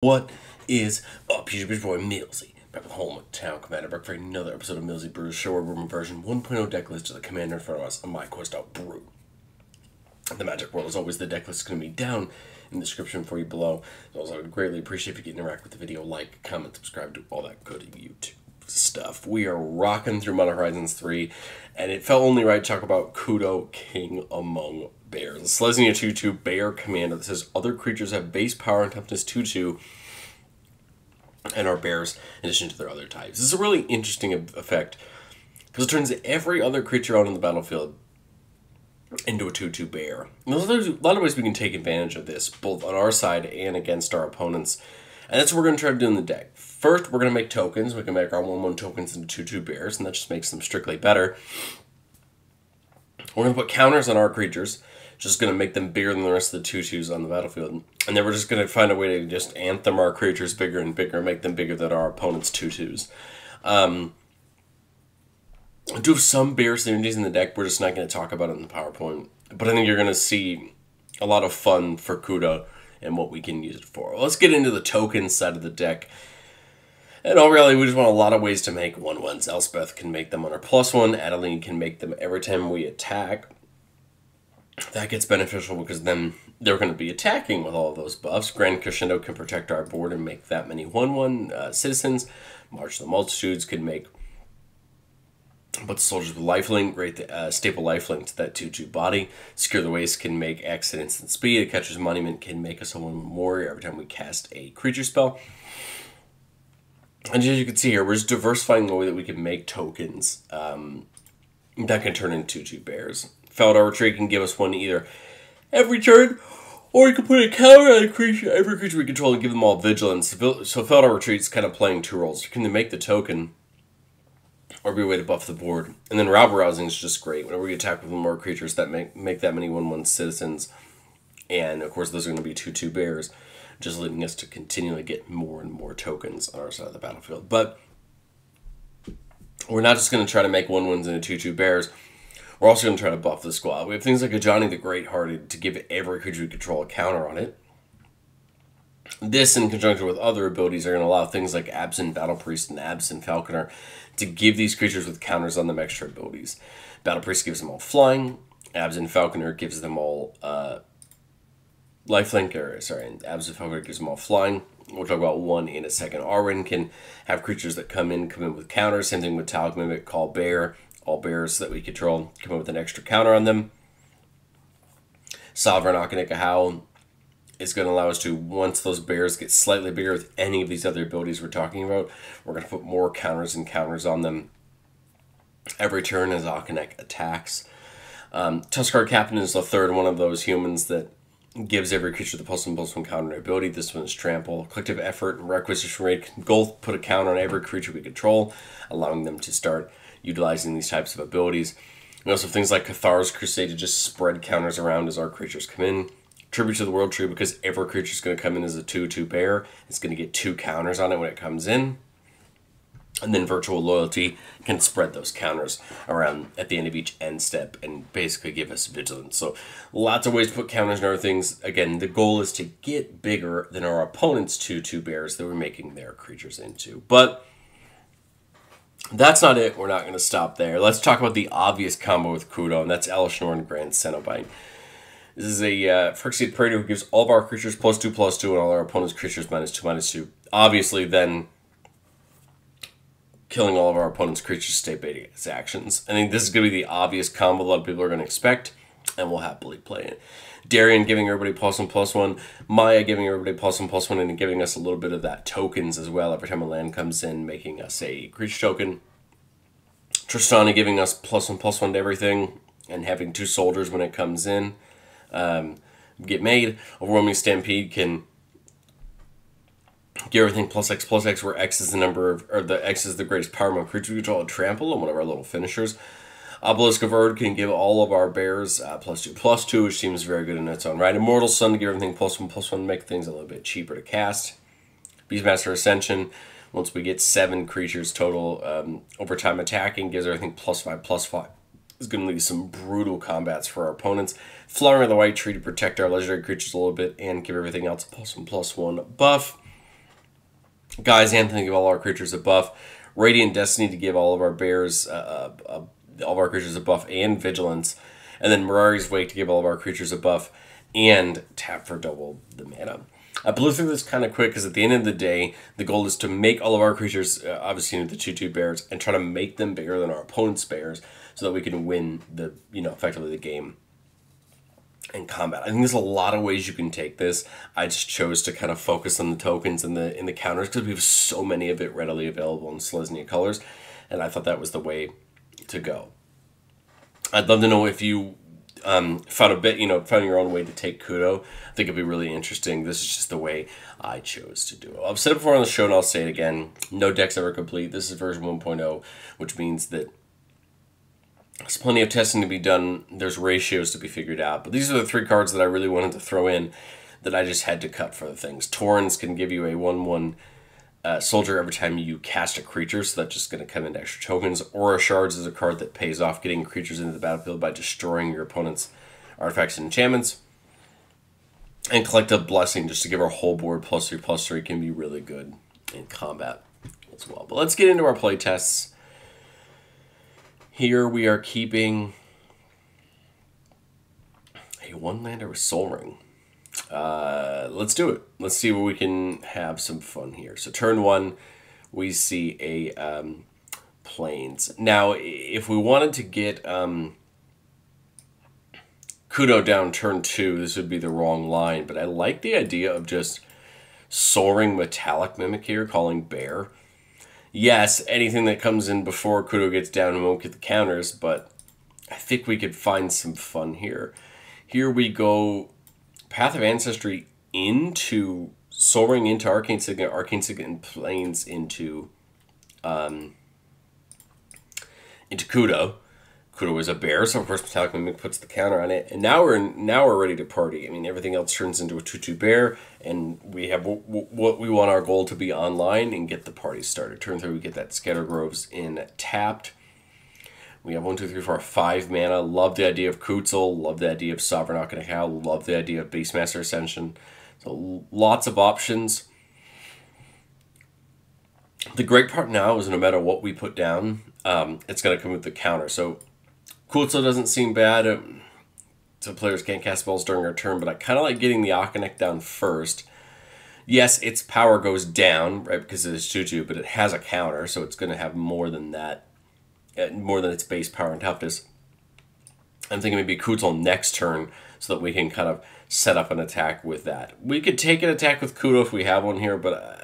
What is up, YouTube boy Millsy? Back with home with Town Commander, back for another episode of Millsy Brew's Show Room version 1.0 deck list of the commander in front of us on my quest out brew. The Magic World, as always, the deck list is going to be down in the description for you below. Also, I would greatly appreciate if you could interact with the video, like, comment, subscribe, do all that good YouTube stuff. We are rocking through Modern Horizons 3, and it felt only right to talk about Kudo, King Among Bears. The Selesnya 2/2 Bear Commander that says other creatures have base power and toughness 2/2 and are bears in addition to their other types. This is a really interesting effect because it turns every other creature out on the battlefield into a 2/2 bear. And there's a lot of ways we can take advantage of this, both on our side and against our opponents. And that's what we're going to try to do in the deck. First, we're going to make tokens. We can make our 1/1 tokens into 2/2 bears, and that just makes them strictly better. We're going to put counters on our creatures, just going to make them bigger than the rest of the 2/2s on the battlefield. And then we're just going to find a way to just anthem our creatures bigger and bigger, make them bigger than our opponent's 2/2s. I do have some bear synergies in the deck. We're just not going to talk about it in the PowerPoint. But I think you're going to see a lot of fun for Kudo and what we can use it for. Let's get into the token side of the deck. And really, we just want a lot of ways to make 1/1s. Elspeth can make them on our +1. Adeline can make them every time we attack. That gets beneficial because then they're going to be attacking with all of those buffs. Grand Crescendo can protect our board and make that many 1/1 citizens. March of the Multitudes can make soldiers with lifelink, great staple lifelink to that 2/2 body. Secure the Waste can make accidents and speed. A Catcher's Monument can make us a 1/1 warrior every time we cast a creature spell. And as you can see here, we're just diversifying the way that we can make tokens that can turn into 2/2 bears. Feldar Retreat can give us one either every turn, or you can put a counter on a creature, every creature we control, and give them all vigilance. So Feldar Retreat is kind of playing two roles. You can either make the token, or be a way to buff the board. And then Rabble Rousing is just great. Whenever we attack with more creatures that make that many 1/1 citizens, and of course those are going to be 2/2 bears, just leading us to continually get more and more tokens on our side of the battlefield. But we're not just going to try to make 1/1s into 2/2 bears. We're also going to try to buff the squad. We have things like a Johnny the Great-Hearted to give every creature we control a counter on it. This, in conjunction with other abilities, are going to allow things like Absent Battle Priest and Absent Falconer to give these creatures with counters on them extra abilities. Battle Priest gives them all flying. Absent Falconer gives them all lifelink, and Absent Falconer gives them all flying. We'll talk about one in a second. Arwen can have creatures that come in with counters. Same thing with Talic Mimic, Call Bear. All bears that we control come in with an extra counter on them. Sovereign Akanika Howl is going to allow us to, once those bears get slightly bigger with any of these other abilities we're talking about, we're going to put more counters and counters on them every turn as Akanek attacks. Tuskar Captain is the third one of those humans that gives every creature the +1/+1 counter ability. This one is Trample. Collective Effort and Requisition Raid can both put a counter on every creature we control, allowing them to start utilizing these types of abilities. We also have things like Cathar's Crusade to just spread counters around as our creatures come in. Tribute to the World Tree, because every creature is going to come in as a 2/2 bear. It's going to get 2 counters on it when it comes in. And then Virtual Loyalty can spread those counters around at the end of each end step and basically give us vigilance. So lots of ways to put counters and other things. Again, the goal is to get bigger than our opponent's 2/2 bears that we're making their creatures into. But that's not it. We're not going to stop there. Let's talk about the obvious combo with Kudo, and that's Elishnor and Grand Cenobite. This is a Phyrexian Praetor who gives all of our creatures +2/+2 and all our opponent's creatures -2/2. Obviously, then killing all of our opponent's creatures state beta its actions. I think this is going to be the obvious combo a lot of people are going to expect, and we'll happily play it. Darian giving everybody +1/+1. Maya giving everybody +1/+1 and giving us a little bit of that tokens as well every time a land comes in, making us a creature token. Tristana giving us +1/+1 to everything and having 2 soldiers when it comes in. Get made. Overwhelming Stampede can give everything +X/+X, where X is the number of, or the X is the greatest power among creatures we control, and Trample, and one of our little finishers. Obelisk of Erd can give all of our bears +2/+2, which seems very good in its own right. Immortal Sun to give everything +1/+1, make things a little bit cheaper to cast. Beastmaster Ascension, once we get 7 creatures total, over time attacking, gives everything +5/+5. It's going to lead some brutal combats for our opponents. Flowering of the White Tree to protect our legendary creatures a little bit and give everything else a +1/+1 buff. Guy's Anthem to give all our creatures a buff. Radiant Destiny to give all of our bears, all of our creatures a buff and vigilance. And then Mirari's Wake to give all of our creatures a buff and tap for double the mana. I blew through this kind of quick because at the end of the day, the goal is to make all of our creatures, obviously the 2/2 bears, and try to make them bigger than our opponent's bears so that we can win the, effectively the game in combat. I think there's a lot of ways you can take this. I just chose to kind of focus on the tokens and the counters because we have so many of it readily available in Selesnya colors, and I thought that was the way to go. I'd love to know if you found a bit, found your own way to take Kudo. I think it'd be really interesting. This is just the way I chose to do it. I've said it before on the show, and I'll say it again. No deck's ever complete. This is version 1.0, which means that there's plenty of testing to be done. There's ratios to be figured out. But these are the 3 cards that I really wanted to throw in that I just had to cut for the things. Torrens can give you a 1/1 soldier every time you cast a creature, so that's just going to come into extra tokens. Aura Shards is a card that pays off getting creatures into the battlefield by destroying your opponent's artifacts and enchantments. And Collective Blessing, just to give our whole board +3/+3, can be really good in combat as well. But let's get into our play tests. Here we are keeping a 1-lander with Soul Ring. Let's do it. Let's see where we can have some fun here. So turn 1, we see a Plains. Now, if we wanted to get Kudo down turn 2, this would be the wrong line, but I like the idea of just Soul Ring Metallic Mimic here, calling Bear. Yes, anything that comes in before Kudo gets down won't get the counters, but I think we could find some fun here. Here we go Path of Ancestry into Soul Ring into Arcane Signet and Plains into Kudo. Kudo is a bear, so of course Metallic Mimic puts the counter on it, and now we're ready to party. I mean, everything else turns into a 2/2 bear, and we have what we want our goal to be online and get the party started. Turn 3, we get that Scatter Groves in tapped. We have 1, 2, 3, 4, 5 mana. Love the idea of Kutzel. Love the idea of Sovereign Akhenakel. Love the idea of Beastmaster Ascension. So lots of options. The great part now is no matter what we put down, it's going to come with the counter. So Kutzel doesn't seem bad. So players can't cast spells during our turn, but I kind of like getting the Akhenakel down first. Yes, its power goes down, right, because it is 2/2, but it has a counter, so it's going to have more than that. More than its base power and toughness. I'm thinking maybe Kutzel next turn so that we can kind of set up an attack with that. We could take an attack with Kudo if we have one here, but,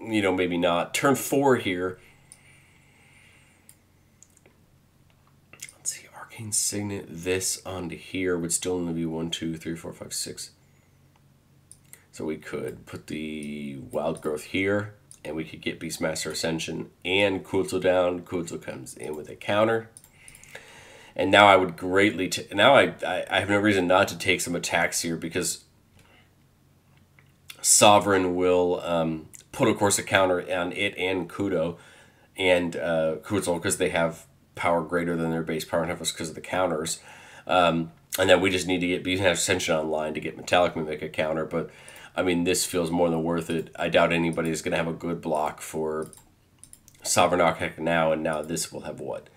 maybe not. Turn 4 here. Let's see, Arcane Signet this onto here would still only be 1, 2, 3, 4, 5, 6. So we could put the Wild Growth here, and we could get Beastmaster Ascension and Kutzel down. Kutzel comes in with a counter. And now I would greatly... now I have no reason not to take some attacks here because Sovereign will put, of course, a counter on it and Kudo and Kutzel because they have power greater than their base power and toughness because of the counters. And then we just need to get Beastmaster Ascension online to get Metallic Mimic a counter, but... I mean, this feels more than worth it. I doubt anybody's going to have a good block for Sovereign Akhenakel now, and now this will have, what,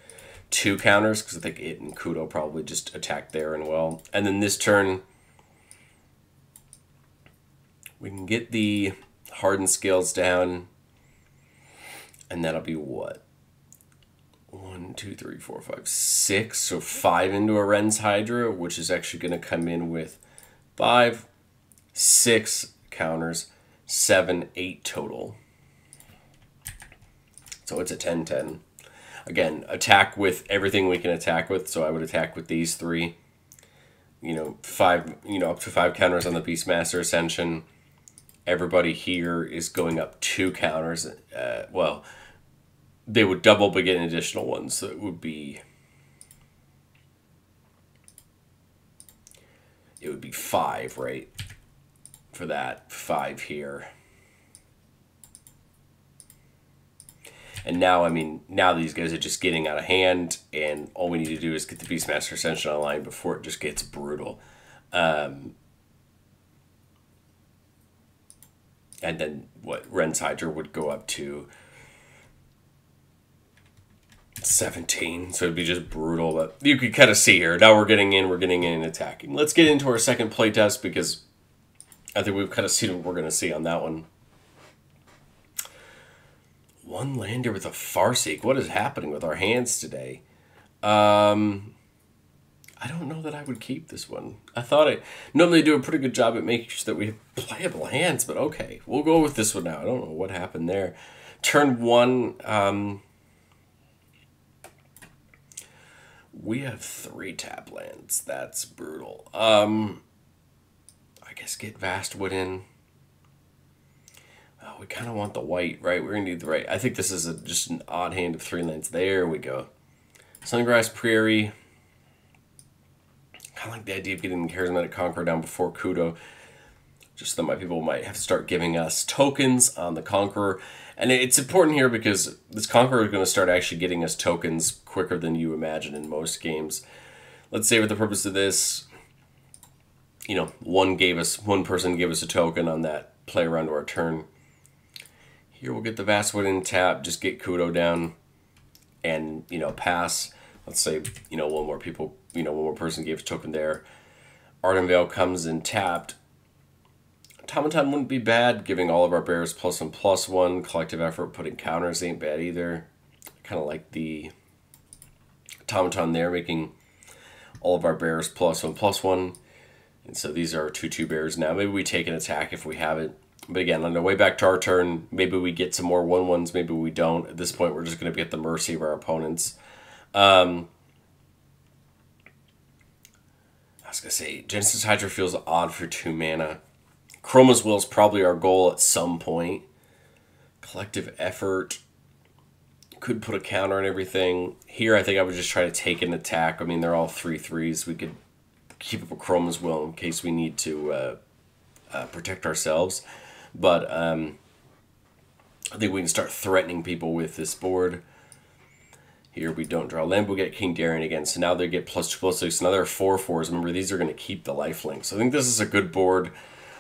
2 counters? Because I think it and Kudo probably just attack there and well. And then this turn, we can get the Hardened Scales down, and that'll be, what, 1, 2, 3, 4, 5, 6. So 5 into a Ren's Hydra, which is actually going to come in with 5, 6 counters, 7, 8 total. So it's a 10-10. Again, attack with everything we can attack with. So I would attack with these 3. 5, up to 5 counters on the Beastmaster Ascension. Everybody here is going up 2 counters. Well, they would double but get an additional one. So it would be 5, right? For that 5 here. And now, I mean, now these guys are just getting out of hand, and all we need to do is get the Beastmaster Ascension online before it just gets brutal. And then what Ren's Hydra would go up to 17. So it'd be just brutal. But you could kind of see here. Now we're getting in and attacking. Let's get into our second playtest because I think we've kind of seen what we're going to see on that one. One lander with a Farseek. What is happening with our hands today? I don't know that I would keep this one. I thought I normally do a pretty good job at making sure that we have playable hands, but okay. We'll go with this one now. I don't know what happened there. Turn 1, we have 3 tap lands. That's brutal. I guess get Vastwood in. Oh, we kind of want the white, right? We're going to need the right. I think this is just an odd hand of 3 lands. There we go. Sungrass Prairie. I like the idea of getting the Charismatic Conqueror down before Kudo. Just so that my people might have to start giving us tokens on the Conqueror. And it's important here because this Conqueror is going to start actually getting us tokens quicker than you imagine in most games. Let's say for the purpose of this, you know, one person gave us a token on that play around to our turn. Here we'll get the Vastwood in tap, just get Kudo down and, you know, pass. Let's say, you know, one more person gave a token there. Ardenvale comes in tapped. Automaton wouldn't be bad, giving all of our bears +1/+1. Collective effort, putting counters ain't bad either. Kind of like the Automaton there, making all of our bears +1/+1. And so these are 2/2 bears now. Maybe we take an attack if we have it. But again, on the way back to our turn, maybe we get some more 1/1s, maybe we don't. At this point, we're just going to be at the mercy of our opponents. I was going to say, Genesis Hydra feels odd for 2 mana. Chroma's Will is probably our goal at some point. Collective effort. Could put a counter on everything. Here, I think I would just try to take an attack. I mean, they're all 3/3s. We could keep up a Chroma's Will in case we need to protect ourselves. But I think we can start threatening people with this board. Here we don't draw land, we'll get King Darien again. So now they get +2/+6. Now there are 4/4s. Remember, these are going to keep the lifelink. So I think this is a good board.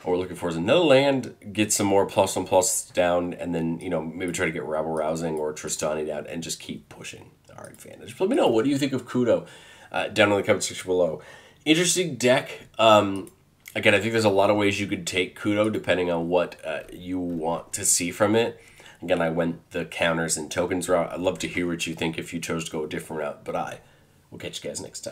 What we're looking for is another land, get some more +1/+ down, and then, you know, maybe try to get Rabble Rousing or Tristani down and just keep pushing our advantage. But let me know, what do you think of Kudo? Down in the comment section below. Interesting deck. Again, I think there's a lot of ways you could take Kudo depending on what you want to see from it. Again, I went the counters and tokens route. I'd love to hear what you think if you chose to go a different route, but I will catch you guys next time.